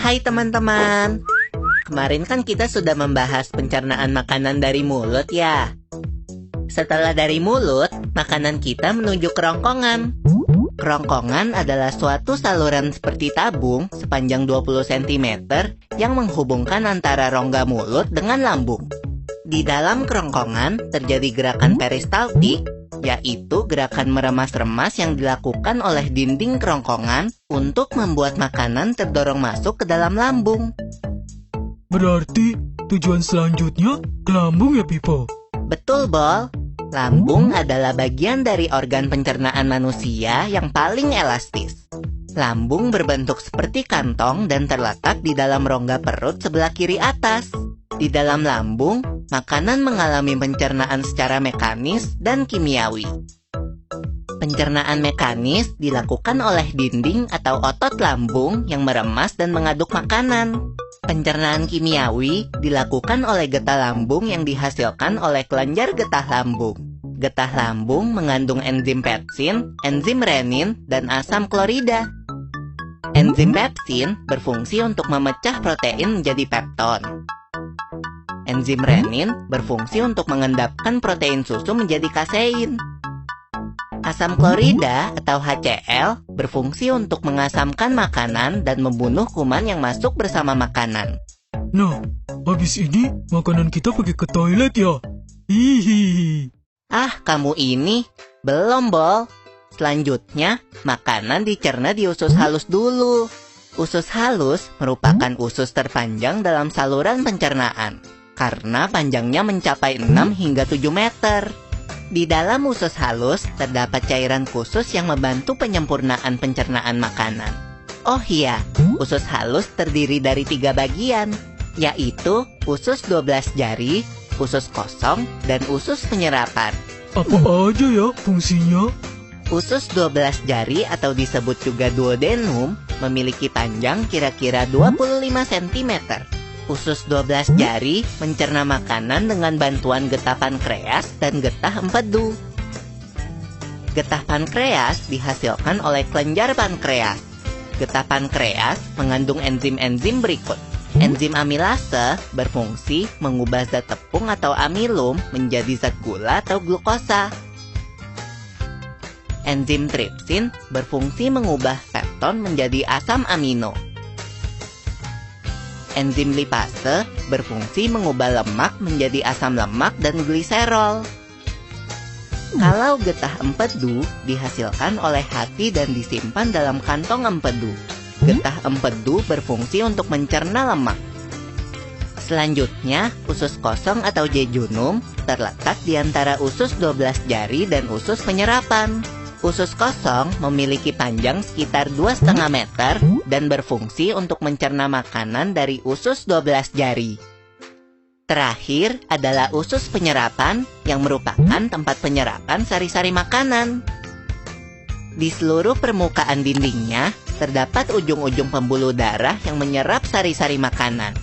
Hai teman-teman. Kemarin kan kita sudah membahas pencernaan makanan dari mulut ya. Setelah dari mulut, makanan kita menuju kerongkongan. Kerongkongan adalah suatu saluran seperti tabung sepanjang 20 cm yang menghubungkan antara rongga mulut dengan lambung. Di dalam kerongkongan terjadi gerakan peristaltik, yaitu gerakan meremas-remas yang dilakukan oleh dinding kerongkongan untuk membuat makanan terdorong masuk ke dalam lambung. Berarti tujuan selanjutnya ke lambung ya, Pipo? Betul, Bol. Lambung adalah bagian dari organ pencernaan manusia yang paling elastis. Lambung berbentuk seperti kantong dan terletak di dalam rongga perut sebelah kiri atas. Di dalam lambung, makanan mengalami pencernaan secara mekanis dan kimiawi. Pencernaan mekanis dilakukan oleh dinding atau otot lambung yang meremas dan mengaduk makanan. Pencernaan kimiawi dilakukan oleh getah lambung yang dihasilkan oleh kelenjar getah lambung. Getah lambung mengandung enzim pepsin, enzim renin, dan asam klorida. Enzim pepsin berfungsi untuk memecah protein menjadi pepton. Enzim renin berfungsi untuk mengendapkan protein susu menjadi kasein. Asam klorida atau HCl berfungsi untuk mengasamkan makanan dan membunuh kuman yang masuk bersama makanan. Nah, habis ini makanan kita pergi ke toilet ya? Hihihi. Ah, kamu ini belum, Bol. Selanjutnya, makanan dicerna di usus halus dulu. Usus halus merupakan usus terpanjang dalam saluran pencernaan, karena panjangnya mencapai 6 hingga 7 meter. Di dalam usus halus terdapat cairan khusus yang membantu penyempurnaan pencernaan makanan. Oh iya, usus halus terdiri dari 3 bagian, yaitu usus 12 jari, usus kosong, dan usus penyerapan. Apa aja ya fungsinya? Usus 12 jari atau disebut juga duodenum memiliki panjang kira-kira 25 cm. Usus 12 jari mencerna makanan dengan bantuan getah pankreas dan getah empedu. Getah pankreas dihasilkan oleh kelenjar pankreas. Getah pankreas mengandung enzim-enzim berikut. Enzim amilase berfungsi mengubah zat tepung atau amilum menjadi zat gula atau glukosa. Enzim tripsin berfungsi mengubah pepton menjadi asam amino. Enzim lipase berfungsi mengubah lemak menjadi asam lemak dan gliserol. Kalau getah empedu dihasilkan oleh hati dan disimpan dalam kantong empedu. Getah empedu berfungsi untuk mencerna lemak. Selanjutnya, usus kosong atau jejunum terletak di antara usus 12 jari dan usus penyerapan. Usus kosong memiliki panjang sekitar 2,5 meter dan berfungsi untuk mencerna makanan dari usus 12 jari. Terakhir adalah usus penyerapan yang merupakan tempat penyerapan sari-sari makanan. Di seluruh permukaan dindingnya terdapat ujung-ujung pembuluh darah yang menyerap sari-sari makanan.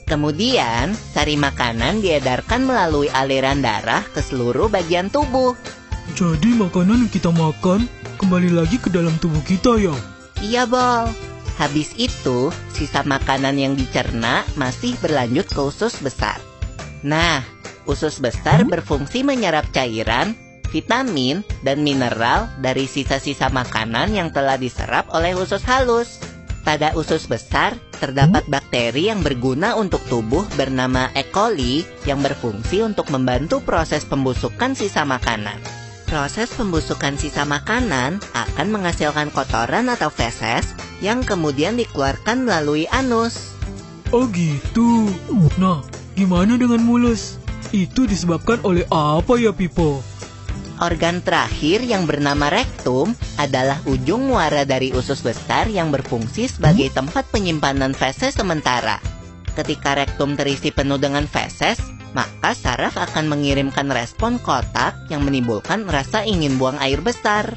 Kemudian, sari makanan diedarkan melalui aliran darah ke seluruh bagian tubuh. Jadi makanan yang kita makan kembali lagi ke dalam tubuh kita ya? Iya, Bol. Habis itu, sisa makanan yang dicerna masih berlanjut ke usus besar. Nah, usus besar berfungsi menyerap cairan, vitamin, dan mineral dari sisa-sisa makanan yang telah diserap oleh usus halus. Pada usus besar, terdapat bakteri yang berguna untuk tubuh bernama E. coli yang berfungsi untuk membantu proses pembusukan sisa makanan. Proses pembusukan sisa makanan akan menghasilkan kotoran atau feses yang kemudian dikeluarkan melalui anus. Oh gitu. Nah, gimana dengan mulus? Itu disebabkan oleh apa ya, Pipo? Organ terakhir yang bernama rektum adalah ujung muara dari usus besar yang berfungsi sebagai tempat penyimpanan feses sementara. Ketika rektum terisi penuh dengan feses, maka saraf akan mengirimkan respon kotak yang menimbulkan rasa ingin buang air besar.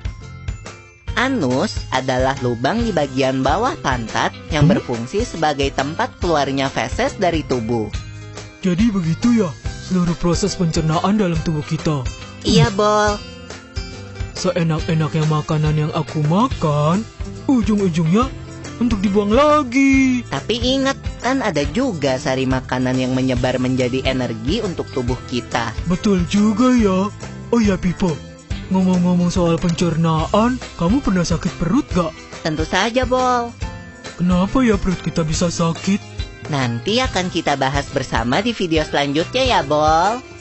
Anus adalah lubang di bagian bawah pantat yang berfungsi sebagai tempat keluarnya feses dari tubuh. Jadi begitu ya, seluruh proses pencernaan dalam tubuh kita. Iya, Bol. Seenak-enaknya makanan yang aku makan, ujung-ujungnya untuk dibuang lagi. Tapi ingat, kan ada juga sari makanan yang menyebar menjadi energi untuk tubuh kita. Betul juga ya. Oh ya Pipo, ngomong-ngomong soal pencernaan, kamu pernah sakit perut gak? Tentu saja, Bol. Kenapa ya perut kita bisa sakit? Nanti akan kita bahas bersama di video selanjutnya ya, Bol.